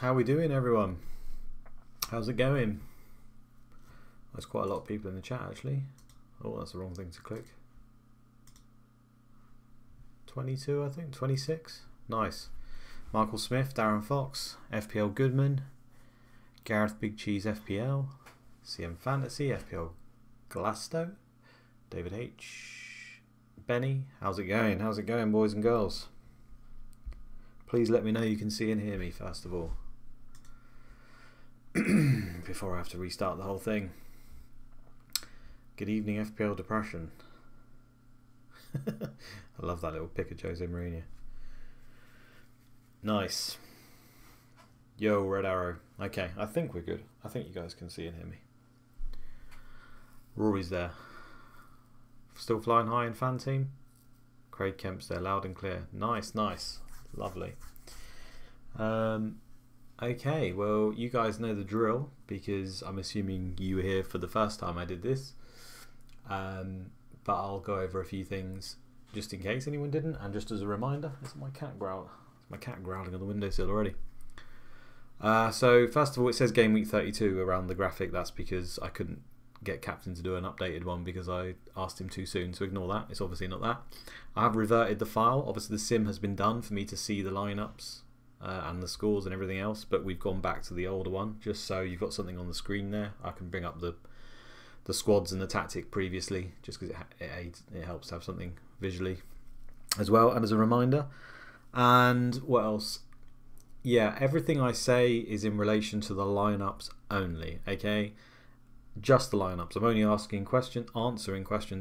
How we doing, everyone? How's it going? There's quite a lot of people in the chat, actually. Oh, that's the wrong thing to click. 22, I think. 26. Nice. Michael Smith, Darren Fox, FPL Goodman, Gareth Big Cheese FPL, CM Fantasy, FPL Glasto, David H, Benny. How's it going? How's it going, boys and girls? Please let me know you can see and hear me, first of all, before I have to restart the whole thing. Good evening, FPL Depression. I love that little pic of Jose Mourinho. Nice. Yo, Red Arrow. Okay, I think we're good. I think you guys can see and hear me. Rory's there. Still flying high in fan team. Craig Kemp's there, loud and clear. Nice, nice. Lovely. Okay, well, you guys know the drill because I'm assuming you were here for the first time I did this. But I'll go over a few things just in case anyone didn't, and just as a reminder. It's my cat growl. It's my cat growling on the windowsill already. So first of all, it says Gameweek 32 around the graphic. That's because I couldn't get Captain to do an updated one because I asked him too soon, so ignore that. It's obviously not that. I have reverted the file. Obviously the sim has been done for me to see the lineups and the scores and everything else, but we've gone back to the older one just so you've got something on the screen there. I can bring up the squads and the tactic previously just because it helps to have something visually as well and as a reminder. And what else? Yeah, everything I say is in relation to the lineups only, okay? Just the lineups. I'm only answering questions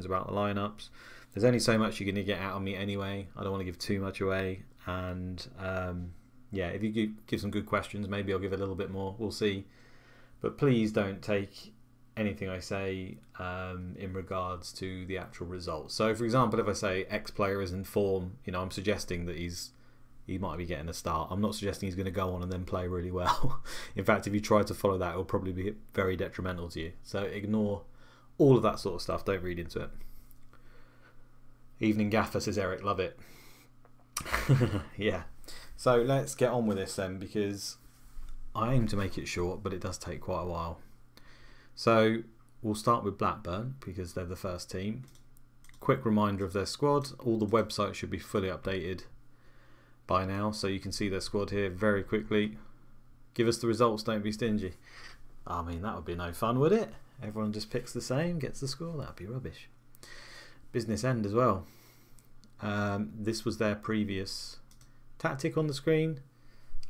about the lineups. There's only so much you're going to get out of me anyway. I don't want to give too much away. And yeah, if you give some good questions, maybe I'll give a little bit more. We'll see. But please don't take anything I say in regards to the actual results. So, for example, if I say X player is in form, you know, I'm suggesting that he might be getting a start. I'm not suggesting he's going to go on and then play really well. In fact, if you try to follow that, it will probably be very detrimental to you. So ignore all of that sort of stuff. Don't read into it. Evening Gaffer, says Eric. Love it. Yeah. So let's get on with this then, because I aim to make it short, but it does take quite a while. So we'll start with Blackburn because they're the first team. Quick reminder of their squad. All the websites should be fully updated by now, so you can see their squad here very quickly. Give us the results, don't be stingy. I mean, that would be no fun, would it? Everyone just picks the same, gets the score. That would be rubbish. Business end as well. This was their previous tactic on the screen.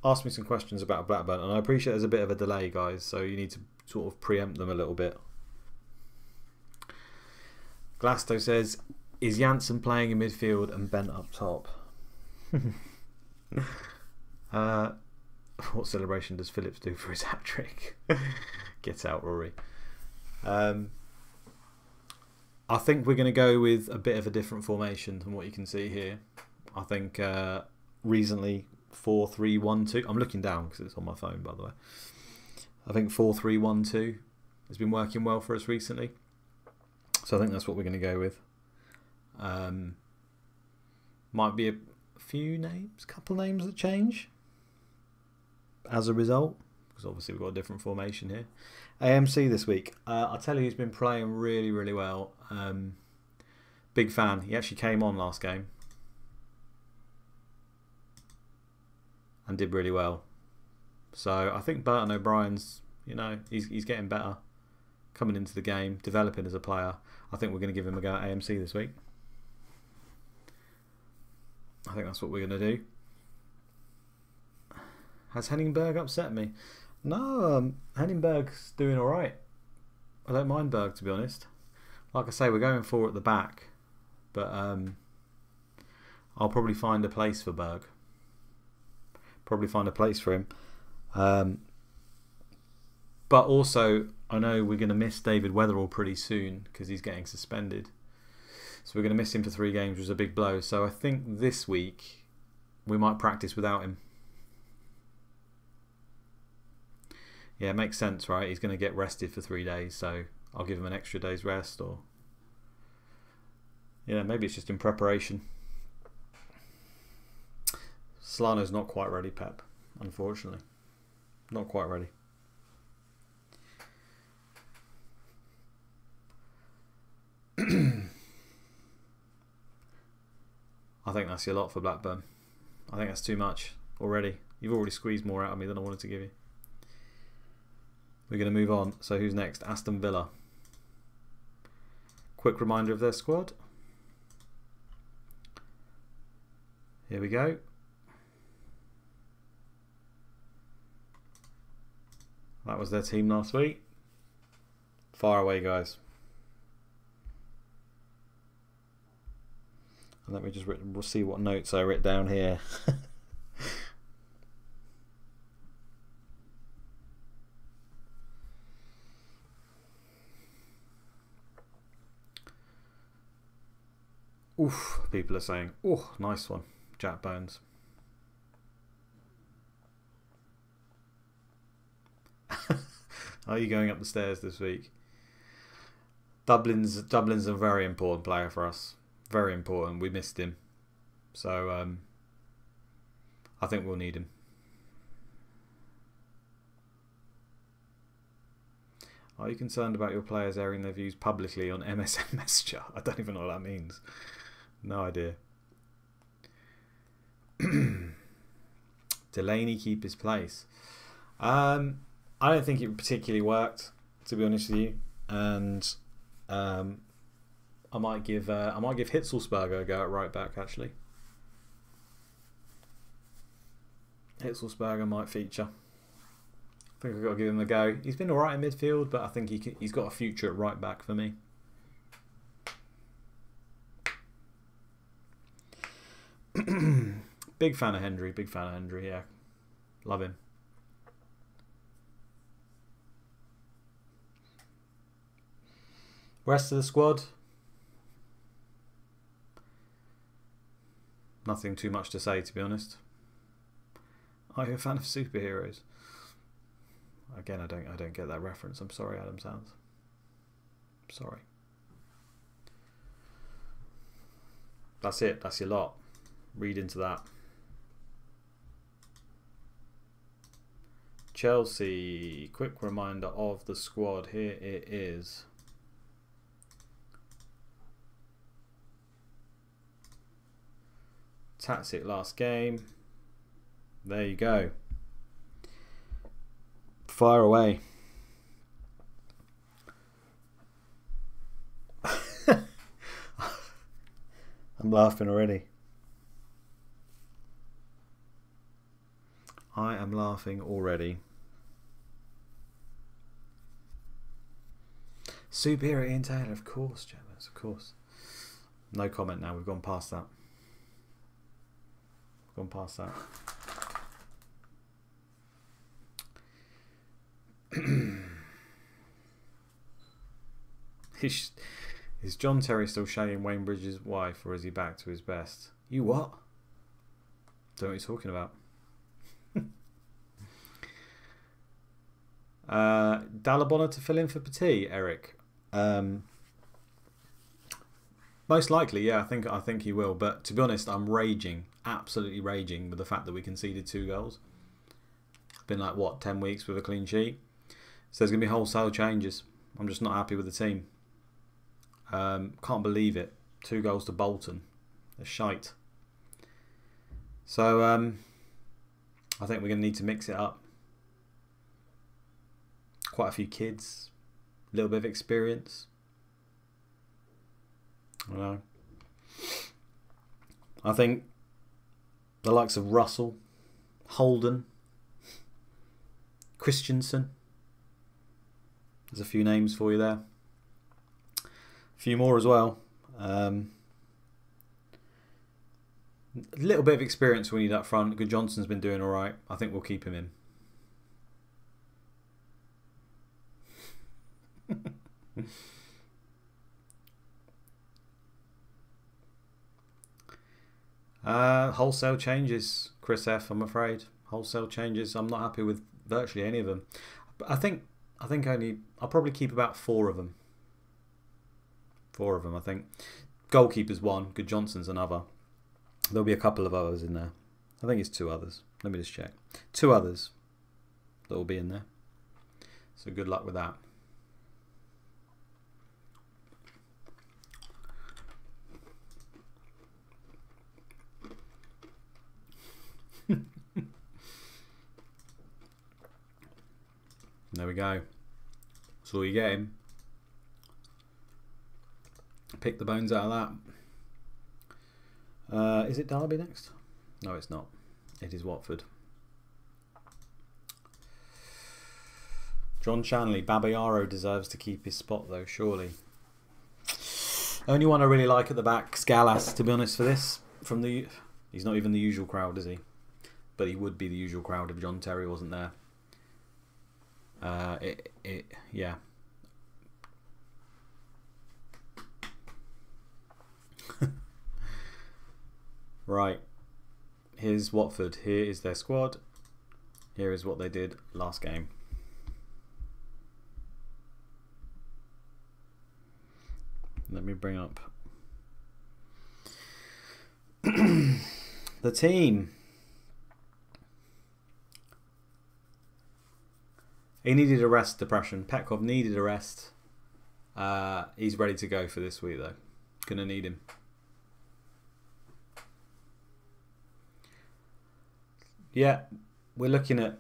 Ask me some questions about Blackburn, and I appreciate there's a bit of a delay, guys, so you need to sort of preempt them a little bit. Glasto says, is Janssen playing in midfield and Bent up top? What celebration does Phillips do for his hat-trick? Get out, Rory. I think we're going to go with a bit of a different formation than what you can see here. I think recently 4-3-1-2. I'm looking down because it's on my phone, by the way. I think 4-3-1-2 has been working well for us recently. So I think that's what we're going to go with. Might be a few names, couple names that change as a result, because obviously we've got a different formation here. AMC this week, I'll tell you, he's been playing really, really well. Big fan. He actually came on last game and did really well. So I think Burton O'Brien's, you know, he's getting better, coming into the game, developing as a player. I think we're going to give him a go at AMC this week. I think that's what we're going to do. Has Henningberg upset me? No, Henningberg's doing alright. I don't mind Berg, to be honest. Like I say, we're going 4 at the back. But I'll probably find a place for Berg. Probably find a place for him. But also, I know we're going to miss David Weatherall pretty soon because he's getting suspended. So we're going to miss him for 3 games, which was a big blow. So I think this week we might practice without him. Yeah, it makes sense, right? He's going to get rested for 3 days, so I'll give him an extra day's rest. Or yeah, maybe it's just in preparation. Solano's not quite ready, Pep, unfortunately. Not quite ready. I think that's your lot for Blackburn. I think that's too much already. You've already squeezed more out of me than I wanted to give you. We're going to move on. So who's next? Aston Villa. Quick reminder of their squad. Here we go. That was their team last week. Far away, guys. And let me just we'll see what notes I wrote down here. Oof, people are saying, oh, nice one, Jack Bones. Are you going up the stairs this week? Dublin's a very important player for us. Very important. We missed him. So I think we'll need him. Are you concerned about your players airing their views publicly on MSN Messenger? I don't even know what that means. No idea. Delaney keep his place. I don't think it particularly worked, to be honest with you. And I might give Hitzelsberger a go at right back, actually. Hitzelsberger might feature. I think I've got to give him a go. He's been alright in midfield, but I think he's got a future at right back for me. Big fan of Hendry, yeah. Love him. Rest of the squad. Nothing too much to say, to be honest. Are you a fan of superheroes? Again, I don't get that reference. I'm sorry, Adam Sands. Sorry. That's it. That's your lot. Read into that. Chelsea. Quick reminder of the squad. Here it is. Tactic last game. There you go. Fire away. I'm laughing already. I am laughing already. Superior Ian Taylor, of course, Gemmas, of course. No comment now, we've gone past that. Gone past that. Is John Terry still shagging Wayne Bridges' wife, or is he back to his best? You what? Don't know what you're talking about. Dalabona to fill in for Petit, Eric. Most likely, yeah. I think he will. But to be honest, I'm raging, absolutely raging, with the fact that we conceded 2 goals. It's been like what, 10 weeks with a clean sheet. So there's gonna be wholesale changes. I'm just not happy with the team. Can't believe it. 2 goals to Bolton. They're shite. So I think we're gonna need to mix it up. Quite a few kids, a little bit of experience. I know. I think the likes of Russell, Holden, Christensen. There's a few names for you there. A few more as well. A little bit of experience we need up front. Good Johnson's been doing alright. I think we'll keep him in. Wholesale changes, Chris F. I'm afraid wholesale changes. I'm not happy with virtually any of them. But I think I'll probably keep about 4 of them. 4 of them, I think. Goalkeeper's 1. Good Johnson's another. There'll be a couple of others in there. I think it's 2 others. Let me just check. 2 others. that will be in there. So good luck with that. There we go. That's all you're getting. Pick the bones out of that. Is it Derby next? No, it's not. It is Watford. John Shanley. Babayaro deserves to keep his spot though, surely. Only one I really like at the back, Scalas, to be honest, for this. He's not even the usual crowd, is he? But he would be the usual crowd if John Terry wasn't there. Yeah. Right. Here's Watford. Here is their squad. Here is what they did last game. Let me bring up the team. He needed a rest, depression. Petkov needed a rest. He's ready to go for this week though. Gonna need him. Yeah, we're looking at,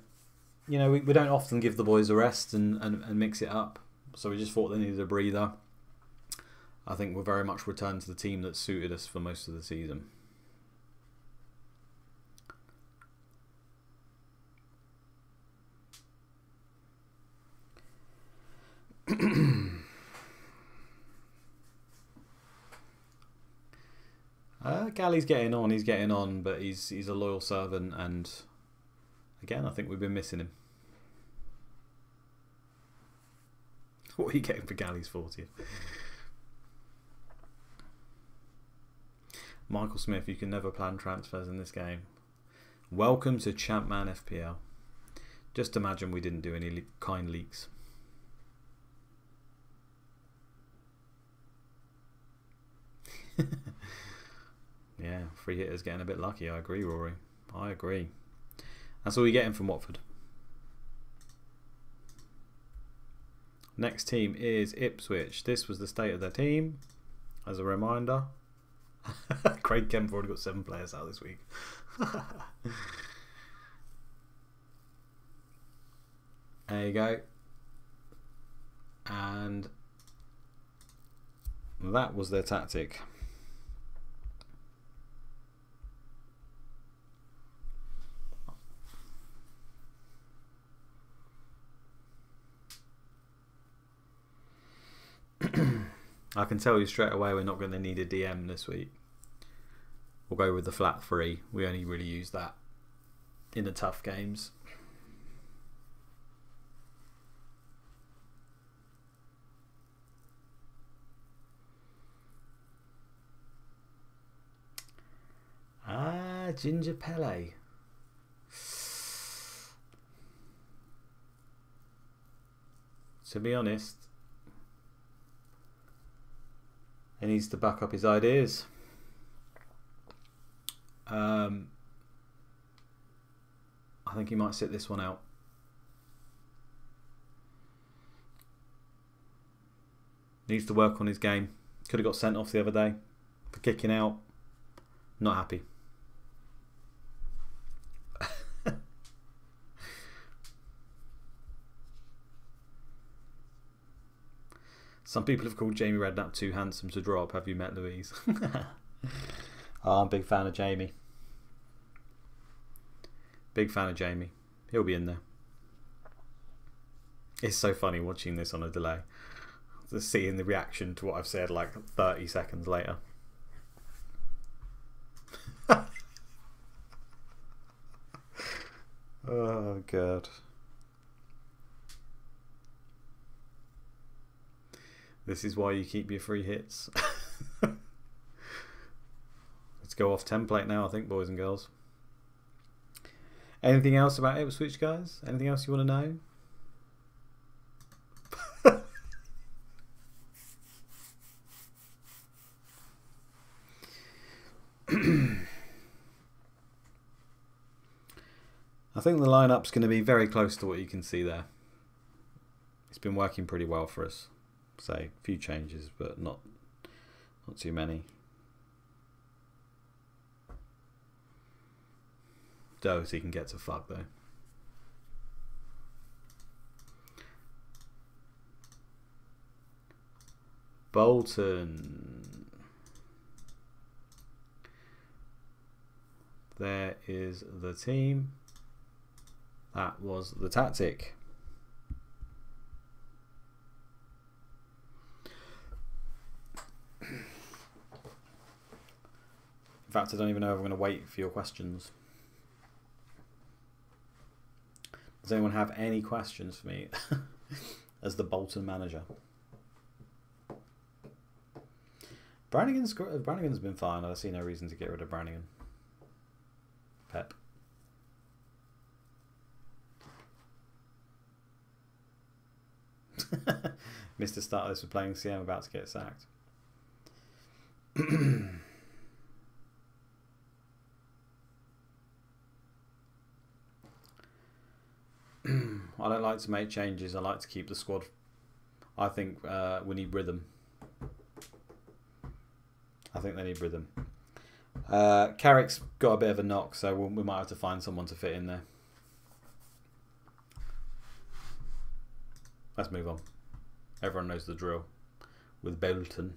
you know, we don't often give the boys a rest and mix it up. So we just thought they needed a breather. I think we're very much returned to the team that suited us for most of the season. Galley's getting on, he's getting on, but he's a loyal servant, and again I think we've been missing him. What are you getting for Galley's 40th? Michael Smith, you can never plan transfers in this game. Welcome to ChampMan FPL. Just imagine we didn't do any kind leaks. Yeah, free hitters getting a bit lucky. I agree, Rory. I agree. That's all you're getting from Watford. Next team is Ipswich. This was the state of their team. As a reminder. Craig Kemp already got 7 players out this week. There you go. And that was their tactic. I can tell you straight away we're not going to need a DM this week. We'll go with the flat 3. We only really use that in the tough games. Ginger Pele. To be honest, he needs to back up his ideas. I think he might sit this one out. Needs to work on his game. Could have got sent off the other day for kicking out. Not happy. Some people have called Jamie Redknapp too handsome to drop. Have you met Louise? Oh, I'm a big fan of Jamie. Big fan of Jamie. He'll be in there. It's so funny watching this on a delay. Just seeing the reaction to what I've said like 30 seconds later. Oh, God. This is why you keep your free hits. Let's go off template now, I think, boys and girls. Anything else about Ipswich, guys? Anything else you want to know? I think the lineup's going to be very close to what you can see there. It's been working pretty well for us. Say a few changes, but not too many. Doherty can get to fuck though. Bolton. There is the team. That was the tactic. In fact, I don't even know if I'm going to wait for your questions. Does anyone have any questions for me as the Bolton manager? Brannigan's been fine. I see no reason to get rid of Brannigan. Pep. Mr. Startless for playing CM about to get sacked. I don't like to make changes. I like to keep the squad. I think we need rhythm. I think they need rhythm. Carrick's got a bit of a knock, so we might have to find someone to fit in there. Let's move on. Everyone knows the drill with Bolton.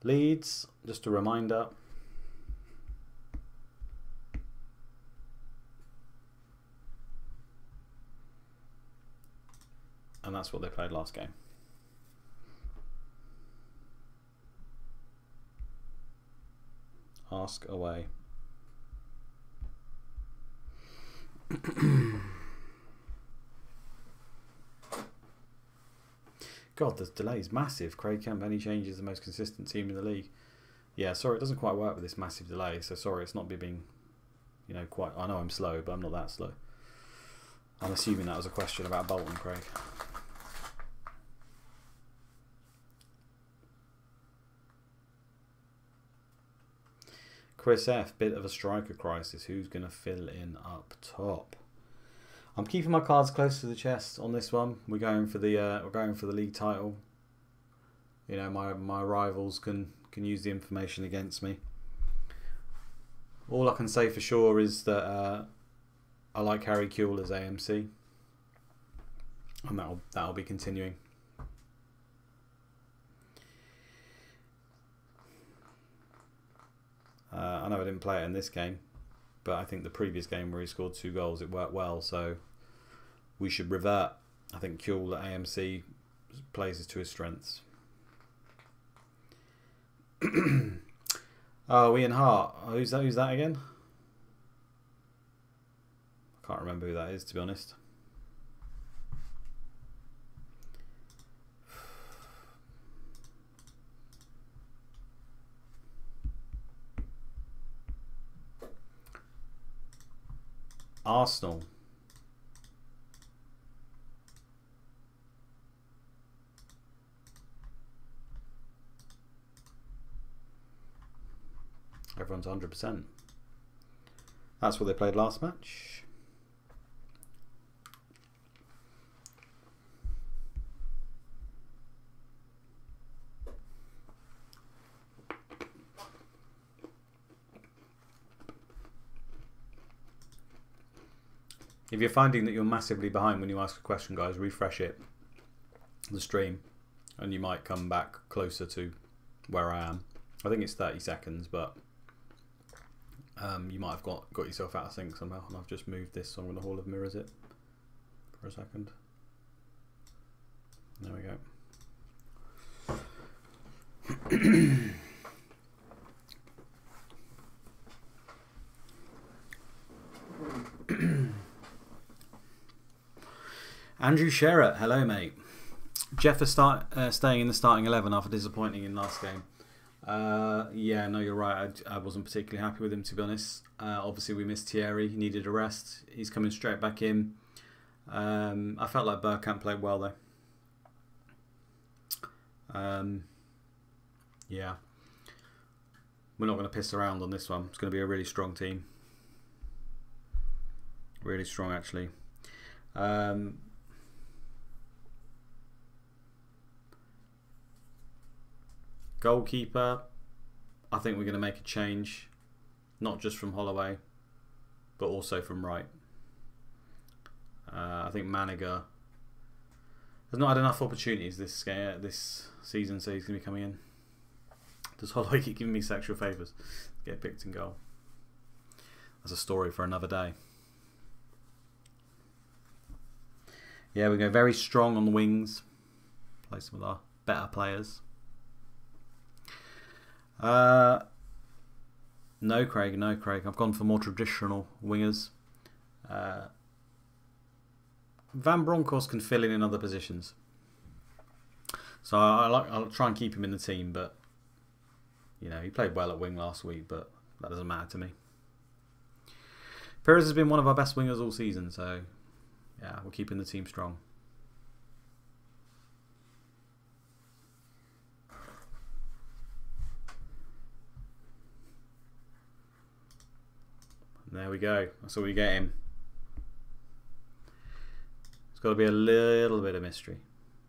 Leeds, just a reminder. And that's what they played last game. Ask away. God, the delay is massive. Craig ChampMan changes the most consistent team in the league. Yeah, sorry, it doesn't quite work with this massive delay. So sorry, it's not me being, you know, quite. I know I'm slow, but I'm not that slow. I'm assuming that was a question about Bolton, Craig. Chris F, bit of a striker crisis. Who's going to fill in up top? I'm keeping my cards close to the chest on this one. We're going for the league title. You know, my rivals can use the information against me. All I can say for sure is that I like Harry Kewell as AMC, and that'll be continuing. I know I didn't play it in this game, but I think the previous game where he scored 2 goals, it worked well, so we should revert. I think Kewell at AMC plays to his strengths. Oh, Ian Hart. Who's that again? I can't remember who that is, to be honest. Arsenal. Everyone's 100%. That's what they played last match. If you're finding that you're massively behind when you ask a question, guys, refresh it, the stream, and you might come back closer to where I am. I think it's 30 seconds, but you might have got yourself out of sync somehow, and I've just moved this, so I'm going to Hall of Mirrors it for a second. There we go. Andrew Sherratt, hello mate. Jeff is staying in the starting 11 after disappointing in last game. Yeah, no, you're right. I wasn't particularly happy with him, to be honest. Obviously, we missed Thierry. He needed a rest. He's coming straight back in. I felt like Bergkamp played well, though. Yeah. We're not going to piss around on this one. It's going to be a really strong team. Really strong, actually. Goalkeeper, I think we're going to make a change. Not just from Holloway, but also from Wright. I think Maniger has not had enough opportunities this season, so he's going to be coming in. Does Holloway keep giving me sexual favours? Get picked in goal. That's a story for another day. Yeah, we go very strong on the wings. Play some of our better players. No, Craig. No, Craig. I've gone for more traditional wingers. Van Bronckhorst can fill in other positions. So I'll try and keep him in the team, but you know, he played well at wing last week, but that doesn't matter to me. Perez has been one of our best wingers all season, so yeah, we're keeping the team strong. And there we go. That's all we get him. It's got to be a little bit of mystery.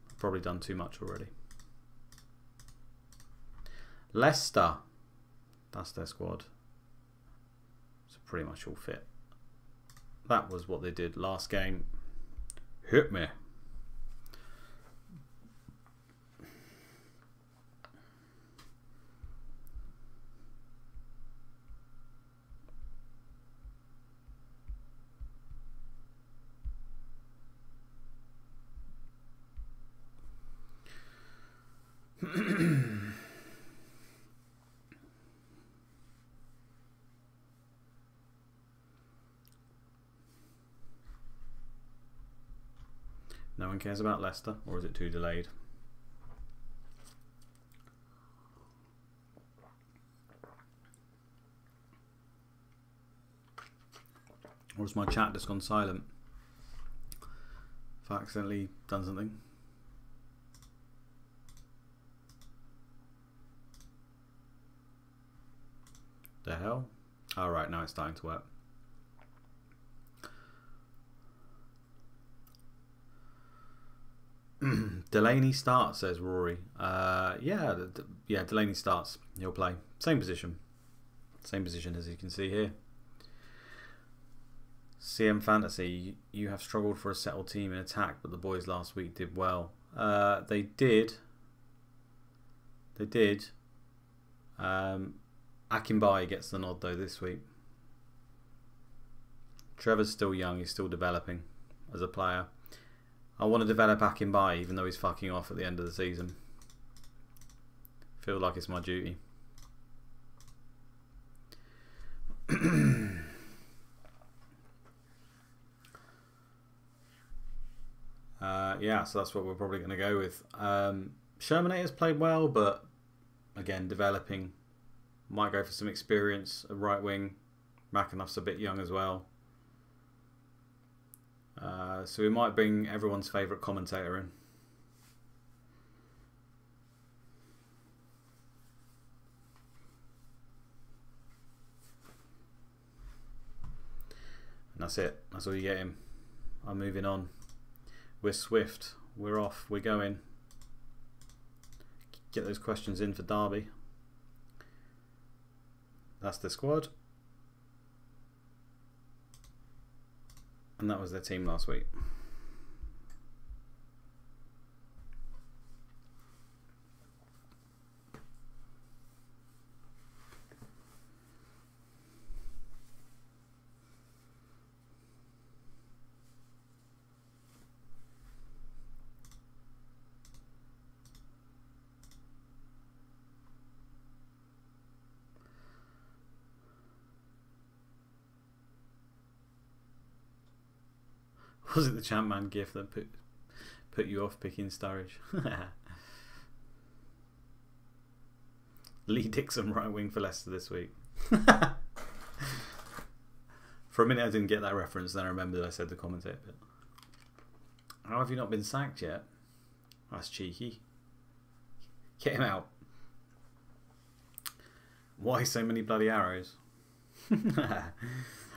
I've probably done too much already. Leicester. That's their squad. So pretty much all fit. That was what they did last game. Hit me. No one cares about Leicester, or is it too delayed? Or has my chat just gone silent? If I accidentally done something. The hell? Alright, now it's starting to work. Delaney starts, says Rory. Yeah, Delaney starts. He'll play. Same position. Same position as you can see here. CM Fantasy, you have struggled for a settled team in attack, but the boys last week did well. They did. They did. Akinbaye gets the nod though this week. Trevor's still young. He's still developing as a player. I want to develop Akinbaye even though he's fucking off at the end of the season. Feel like it's my duty. Yeah, so that's what we're probably going to go with. Shermanator's played well, but again, developing. Might go for some experience at right wing. McAnuff's a bit young as well. So we might bring everyone's favourite commentator in. And that's it. That's all you get him. I'm moving on. We're swift. We're off. We're going. Get those questions in for Derby. That's the squad. And that was their team last week. Was it the ChampMan gif that put you off picking Sturridge? Lee Dixon right wing for Leicester this week. For a minute I didn't get that reference, then I remembered I said the commentator bit. How have you not been sacked yet? That's cheeky. Get him out. Why so many bloody arrows? Yeah,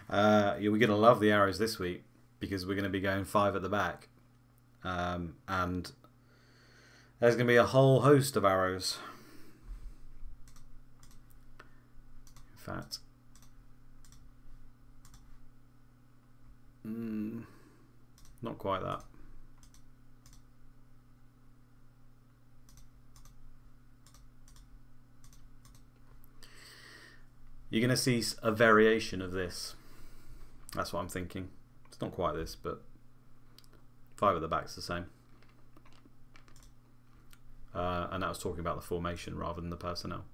we're going to love the arrows this week because we're going to be going 5 at the back. And there's going to be a whole host of arrows. In fact, not quite that. You're going to see a variation of this. That's what I'm thinking. It's not quite this, but 5 at the back's the same. And that was talking about the formation rather than the personnel.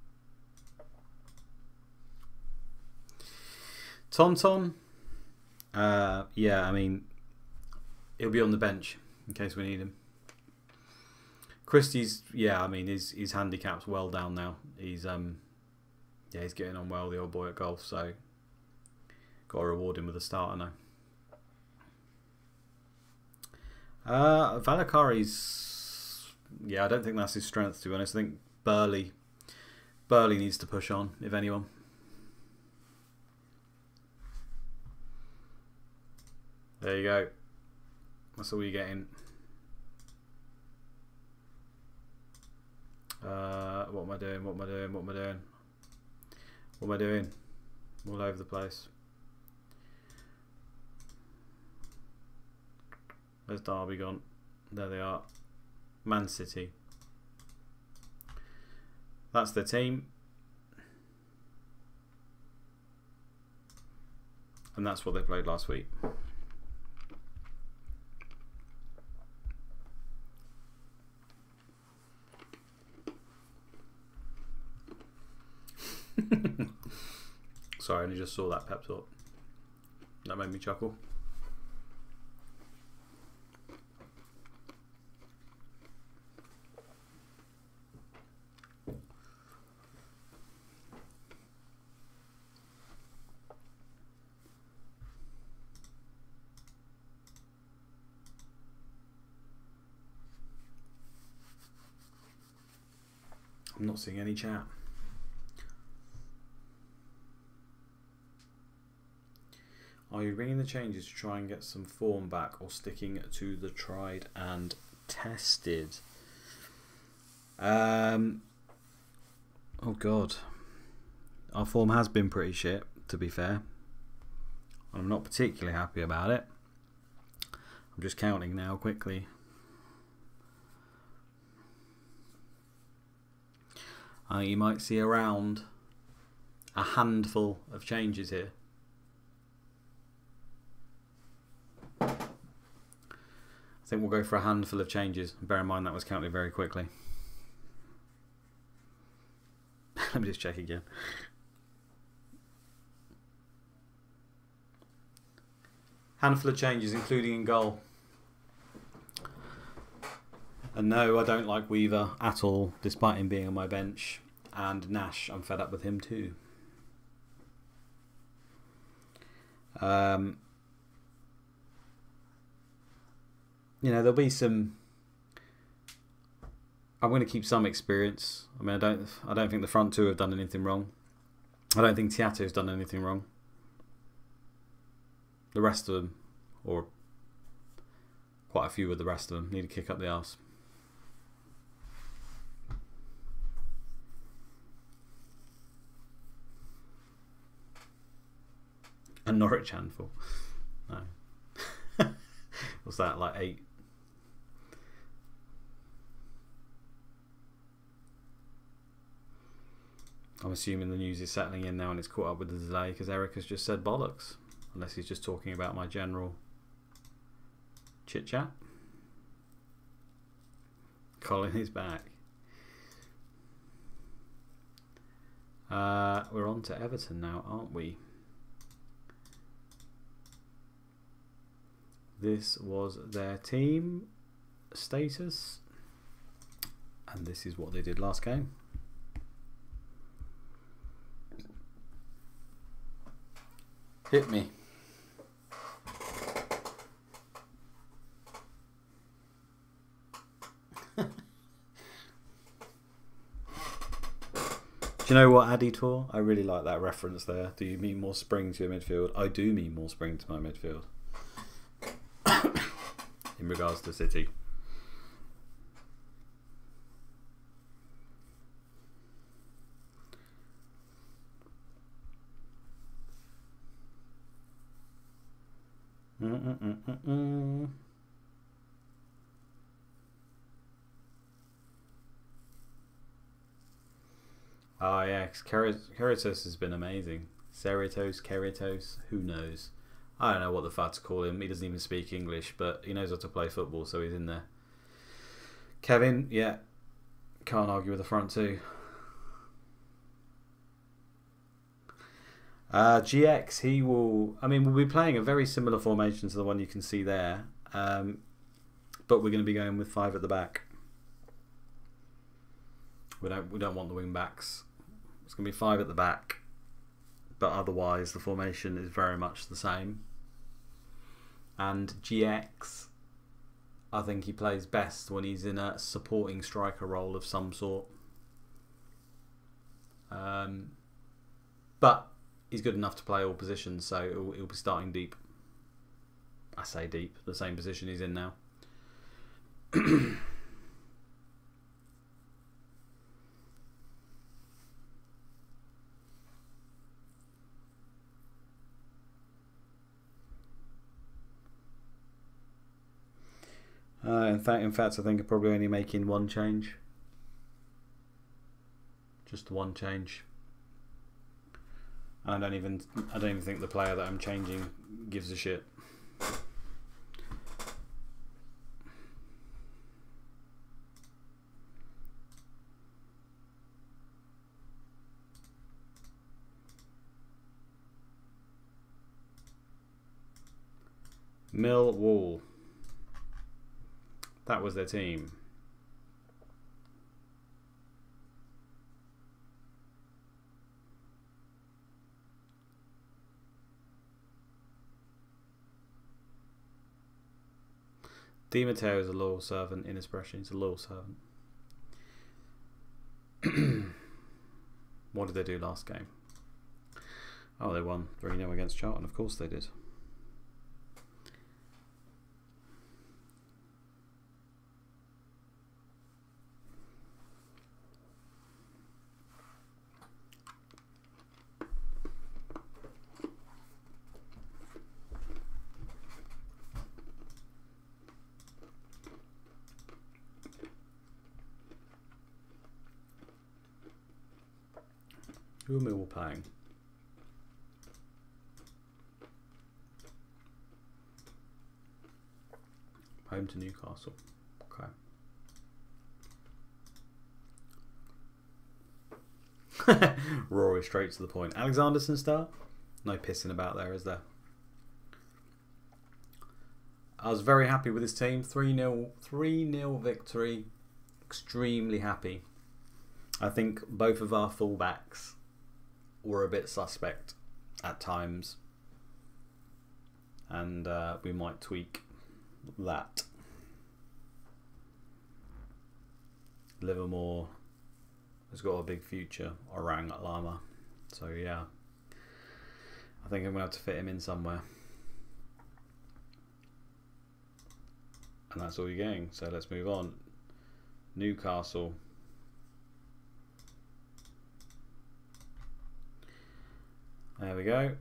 Tonton, yeah, I mean, he'll be on the bench in case we need him. Christie's, yeah, I mean, his handicap's well down now. He's yeah, he's getting on well, the old boy at golf, so got to reward him with a starter now. Valakari's, yeah, I don't think that's his strength, to be honest. I think Burley needs to push on, if anyone. There you go. That's all you're getting. What am I doing? What am I doing? What am I doing? What am I doing? All over the place. Where's Derby gone? There they are. Man City. That's their team. And that's what they played last week. Sorry, I only just saw that pep talk. That made me chuckle. I'm not seeing any chat. Are you bringing the changes to try and get some form back or sticking to the tried and tested? Oh God. Our form has been pretty shit, to be fair. I'm not particularly happy about it. I'm just counting now quickly. You might see around a handful of changes here. I think we'll go for a handful of changes. Bear in mind that was counted very quickly. Let me just check again. Handful of changes, including in goal. And no, I don't like Weaver at all, despite him being on my bench. And Nash, I'm fed up with him too. You know, there'll be some. I'm going to keep some experience. I mean, I don't think the front two have done anything wrong. I don't think Tiato's done anything wrong. The rest of them, or quite a few of the rest of them, need to kick up the arse. A Norwich handful. No. What's that, like 8? I'm assuming the news is settling in now and it's caught up with the delay because Eric has just said bollocks. Unless he's just talking about my general chit chat. Colin is back. We're on to Everton now, aren't we? This was their team status. And this is what they did last game. Hit me. Do you know what, Aditor? I really like that reference there. Do you mean more spring to your midfield? I do mean more spring to my midfield. In regards to City. Oh yeah, Keratos has been amazing. Keratos, who knows? I don't know what the fuck to call him. He doesn't even speak English, but he knows how to play football, so he's in there. Kevin, yeah, can't argue with the front two. GX, he will. I mean, we'll be playing a very similar formation to the one you can see there, but we're going to be going with 5 at the back. We don't want the wing backs. It's going to be 5 at the back, but otherwise the formation is very much the same. And GX, I think he plays best when he's in a supporting striker role of some sort. But he's good enough to play all positions, so he'll be starting deep. I say deep, the same position he's in now. In fact, I think I'm probably only making one change. Just one change. I don't even think the player that I'm changing gives a shit. Millwall. That was their team. Di Matteo is a loyal servant in his expression. He's a loyal servant. What did they do last game? Oh, they won 3-0 against Charlton. Of course they did. Who are Millwall playing? Home to Newcastle. Okay. Rory straight to the point. Alexanderson start? No pissing about there, is there? I was very happy with his team. 3-0 victory. Extremely happy. I think both of our fullbacks were a bit suspect at times, and we might tweak that. Livermore has got a big future, Orang Lama, so yeah, I think I'm going to have to fit him in somewhere, and that's all you're getting, so let's move on. Newcastle. There we go.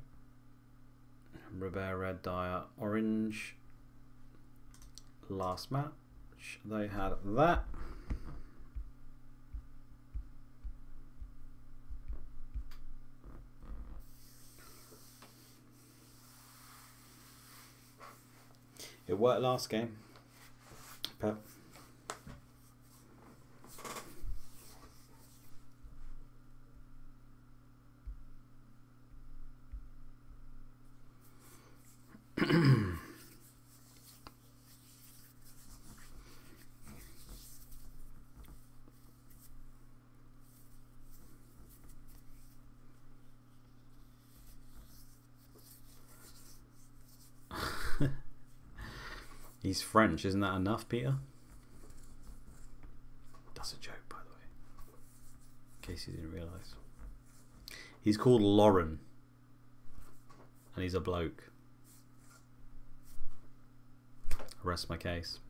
Robert red, Dyer orange. Last match they had that. It worked last game. Pep. He's French, isn't that enough, Peter? That's a joke, by the way, in case you didn't realise. He's called Lauren. And he's a bloke. Rest my case.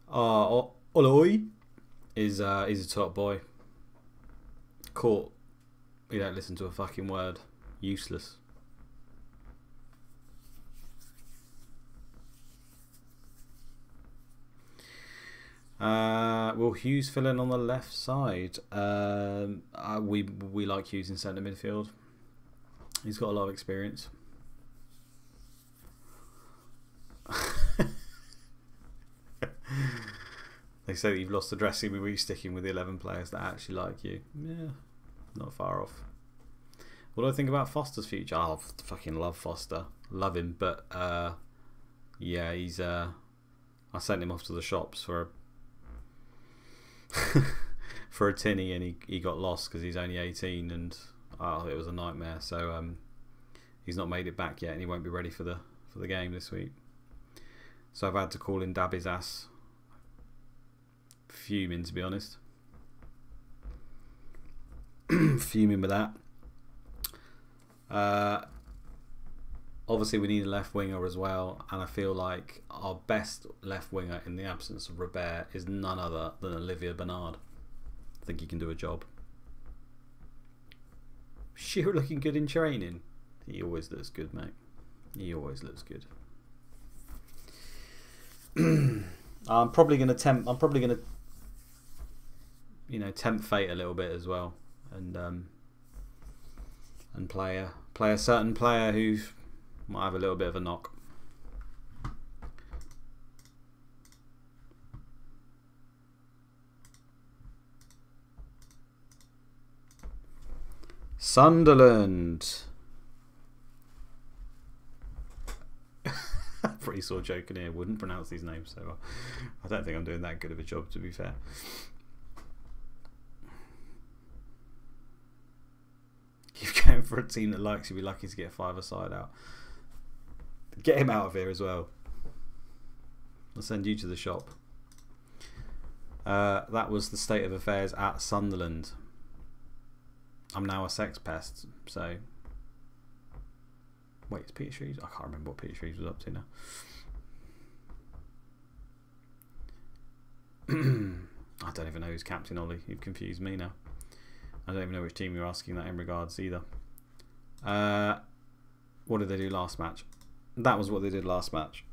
Oloy is a top boy. Caught. You don't listen to a fucking word. Useless. Will Hughes fill in on the left side? We like Hughes in centre midfield. He's got a lot of experience. They say that you've lost the dressing room. Were you sticking with the 11 players that actually like you? Yeah, not far off. What do I think about Foster's future? I fucking love Foster. Love him, but yeah, he's I sent him off to the shops for a for a tinny, and he got lost because he's only 18, and it was a nightmare. So he's not made it back yet, and he won't be ready for the game this week. So I've had to call in Dabby's ass. Fuming, to be honest. Fuming with that. Obviously we need a left winger as well, and I feel like our best left winger in the absence of Robert is none other than Olivier Bernard. I think he can do a job. Shearer looking good in training. He always looks good, mate. He always looks good. I'm probably gonna tempt tempt fate a little bit as well, and play a certain player who might have a little bit of a knock. Sunderland. Pretty sore joke in here. Wouldn't pronounce these names so well. I don't think I'm doing that good of a job, to be fair. Keep going for a team that likes you. Be lucky to get a five-a-side out. Get him out of here as well. I'll send you to the shop. That was the state of affairs at Sunderland. I'm now a sex pest, so... Wait, it's Peter Shreves? I can't remember what Peter Shreves was up to now. I don't even know who's captain, Ollie. You've confused me now. I don't even know which team you're asking that in regards either. What did they do last match? That was what they did last match.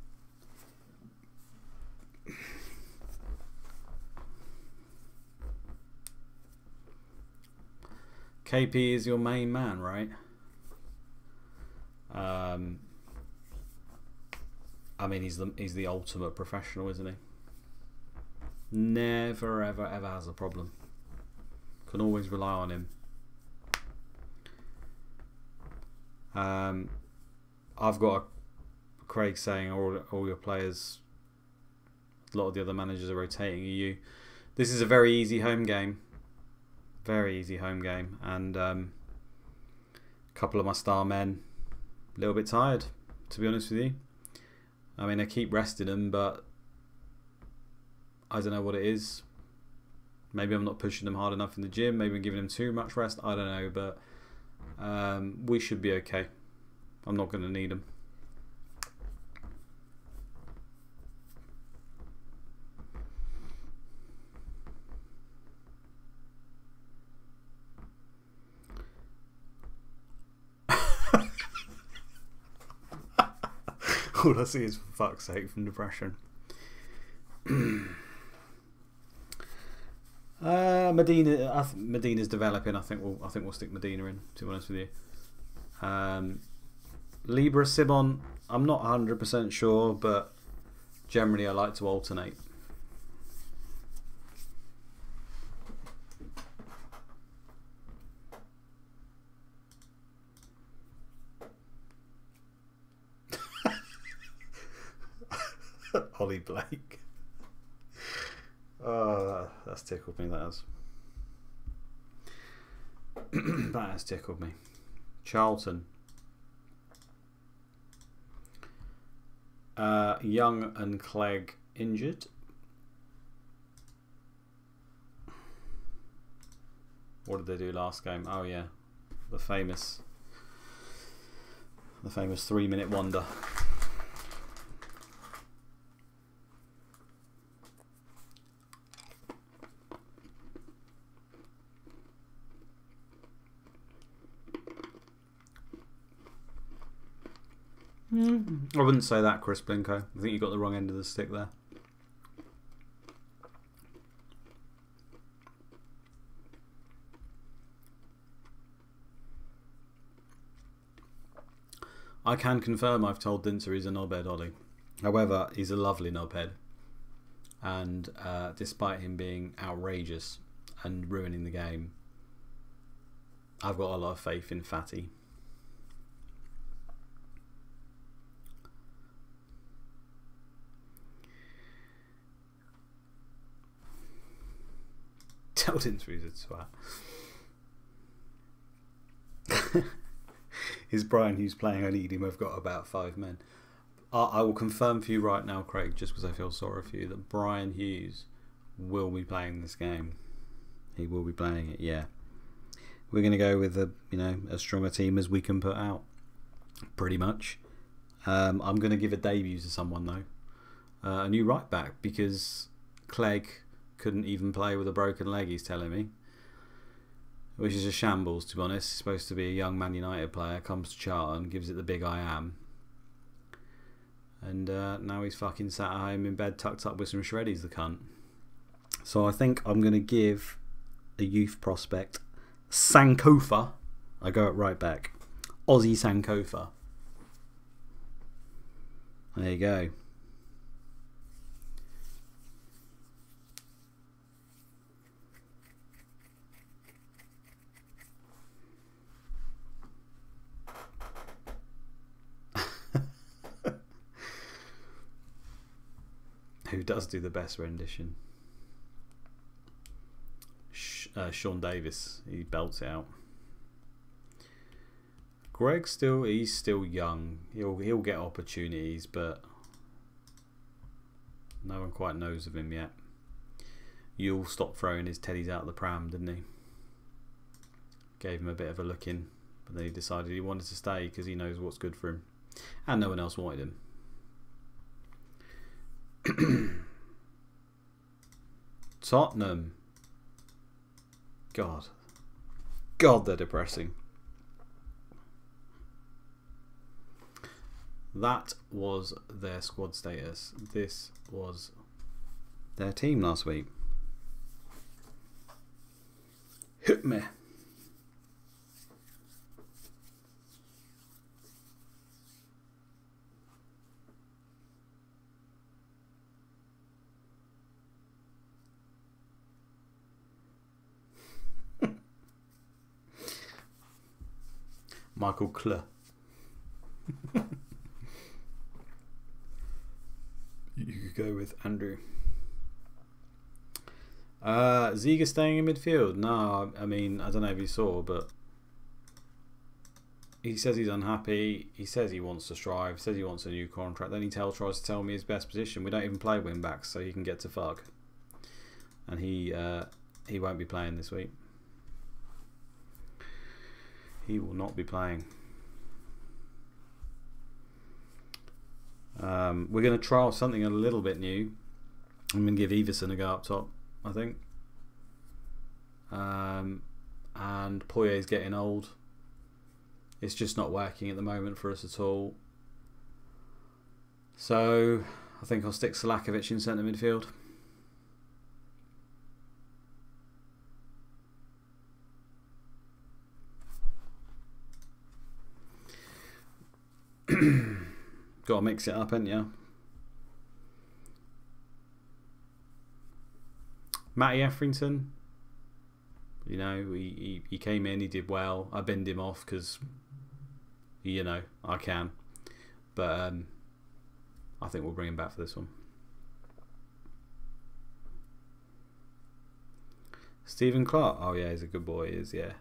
KP is your main man, right? I mean, he's the ultimate professional, isn't he? Never ever has a problem. Can always rely on him. I've got Craig saying all your players, a lot of the other managers are rotating you. This is a very easy home game. Very easy home game, and a couple of my star men a little bit tired, to be honest with you. I mean, I keep resting them, but I don't know what it is. Maybe I'm not pushing them hard enough in the gym. Maybe I'm giving them too much rest. I don't know, but we should be okay. I'm not going to need them. All I see is, for fuck's sake, from depression. Medina's developing. I think we'll stick Medina in, to be honest with you. Libra Sibon, I'm not 100% sure, but generally I like to alternate. Ollie Blake. Oh, that's tickled me, that has. That has tickled me. Charlton. Young and Clegg injured. What did they do last game? Oh yeah, the famous 3-minute wonder. I wouldn't say that, Chris Blinko. I think you got the wrong end of the stick there. I can confirm I've told Dinter he's a knobhead, Ollie. However, he's a lovely knobhead. And despite him being outrageous and ruining the game, I've got a lot of faith in Fatty. Tell Dinter he's a twat. Is Brian Hughes playing? I need him. I've got about 5 men. I will confirm for you right now, Craig, just because I feel sorry for you, that Brian Hughes will be playing this game. He will be playing it, yeah. We're going to go with as strong a team as we can put out, pretty much. I'm going to give a debut to someone though, a new right back, because Clegg couldn't even play with a broken leg. He's telling me. Which is a shambles, to be honest. He's supposed to be a young Man United player, comes to Charlton, gives it the big I am. And now he's fucking sat at home in bed, tucked up with some shreddies, the cunt. So I think I'm going to give a youth prospect, Sankofa. I go at right back. Aussie Sankofa. There you go. Who does do the best rendition? Sean Davis. He belts it out. Greg he's still young. He'll get opportunities, but no one quite knows of him yet. You'll stop throwing his teddies out of the pram, didn't he? Gave him a bit of a look in, but then he decided he wanted to stay because he knows what's good for him, and no one else wanted him. Tottenham. God, they're depressing. That was their squad status. This was their team last week. Hit me. Michael Kler. You could go with Andrew. Ziga staying in midfield? No, I mean, I don't know if you saw, but he says he's unhappy. He says he wants to strive. Says he wants a new contract. Then he tries to tell me his best position. We don't even play wing backs, so he can get to fuck. And he won't be playing this week. He will not be playing. We're going to trial something a little bit new. I'm going to give Everson a go up top, I think. And Poyet's getting old. It's just not working at the moment for us at all. So I think I'll stick Salakovic in centre midfield. Got to mix it up, ain't you? Matty Etherington, you know, he came in, he did well. I binned him off because, you know, I can. But I think we'll bring him back for this one. Stephen Clark, oh yeah, he's a good boy, he is, yeah.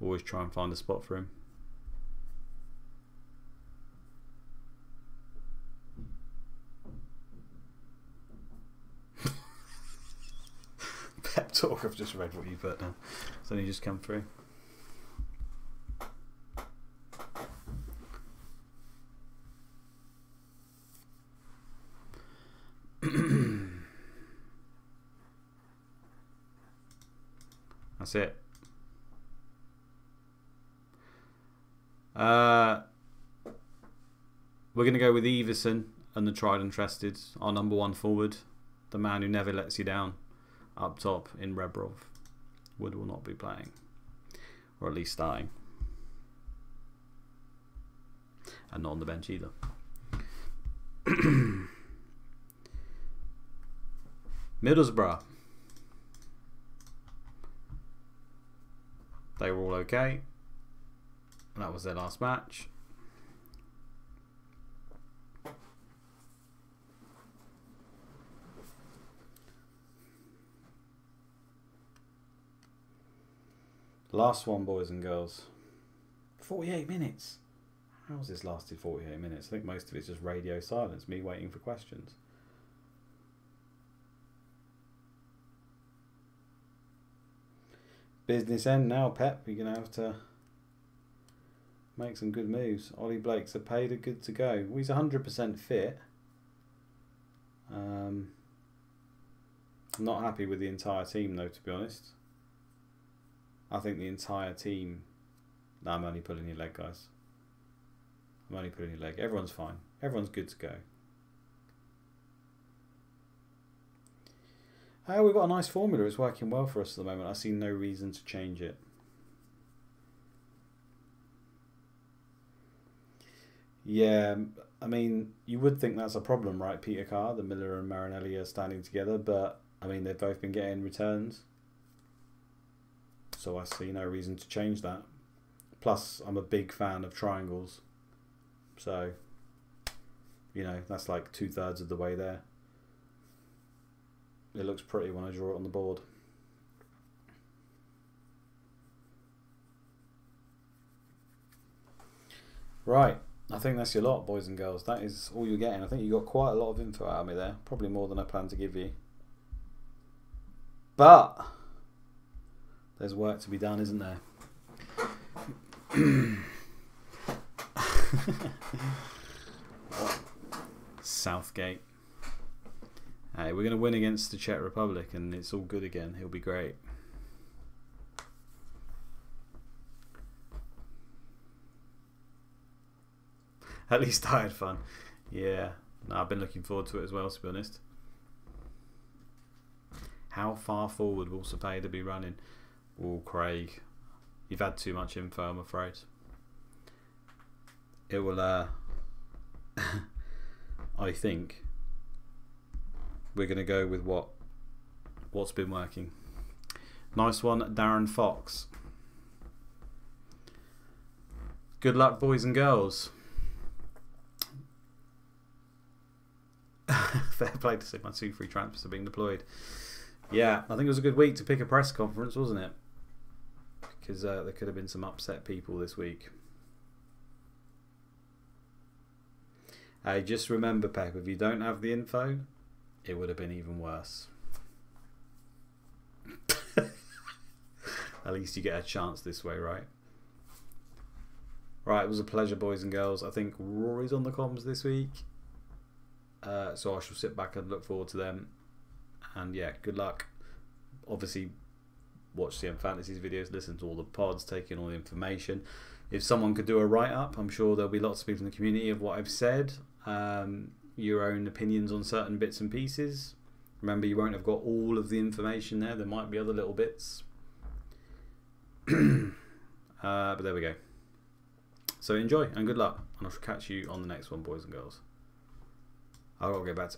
Always try and find a spot for him. Pep talk. I've just read what you put now. It's only just come through. That's it. We're going to go with Everson and the tried and trusted, our number one forward, the man who never lets you down, up top in Rebrov. Wood will not be playing, or at least starting, and not on the bench either. Middlesbrough. They were all okay. That was their last match. Last one, boys and girls. 48 minutes. How's this lasted 48 minutes? I think most of it's just radio silence, me waiting for questions. Business end now, Pep. You're going to have to make some good moves. Ollie Blake's a paid, are good to go. Well, he's 100% fit. I'm not happy with the entire team, though, to be honest. I think the entire team... No, I'm only pulling your leg, guys. I'm only pulling your leg. Everyone's fine. Everyone's good to go. We've got a nice formula. It's working well for us at the moment. I see no reason to change it. Yeah, I mean, you would think that's a problem, right, Peter Carr? The Miller and Marinelli are standing together, but, I mean, they've both been getting returns. So I see no reason to change that. Plus, I'm a big fan of triangles. So, you know, that's like 2/3 of the way there. It looks pretty when I draw it on the board. Right, I think that's your lot, boys and girls. That is all you're getting. I think you got quite a lot of info out of me there. Probably more than I planned to give you. But there's work to be done, isn't there? Southgate. Hey, we're going to win against the Czech Republic and it's all good again. He'll be great. At least I had fun. Yeah. No, I've been looking forward to it as well, to be honest. How far forward will Cepeda be running? Oh, Craig. You've had too much info, I'm afraid. It will, I think we're going to go with what's been working. Nice one, Darren Fox. Good luck, boys and girls. Fair play to Sigma. 2 free transfers are being deployed. Yeah, I think it was a good week to pick a press conference, wasn't it? Because there could have been some upset people this week. Just remember, Pep, if you don't have the info, it would have been even worse. At least you get a chance this way, right? Right, it was a pleasure, boys and girls. I think Rory's on the comms this week. So I shall sit back and look forward to them. And yeah, good luck. Obviously, watch CM Fantasy's videos, listen to all the pods, take in all the information. If someone could do a write-up, I'm sure there'll be lots of people in the community of what I've said. Your own opinions on certain bits and pieces. Remember, you won't have got all of the information there. There might be other little bits. But there we go. So enjoy and good luck. And I shall catch you on the next one, boys and girls. I'll get back to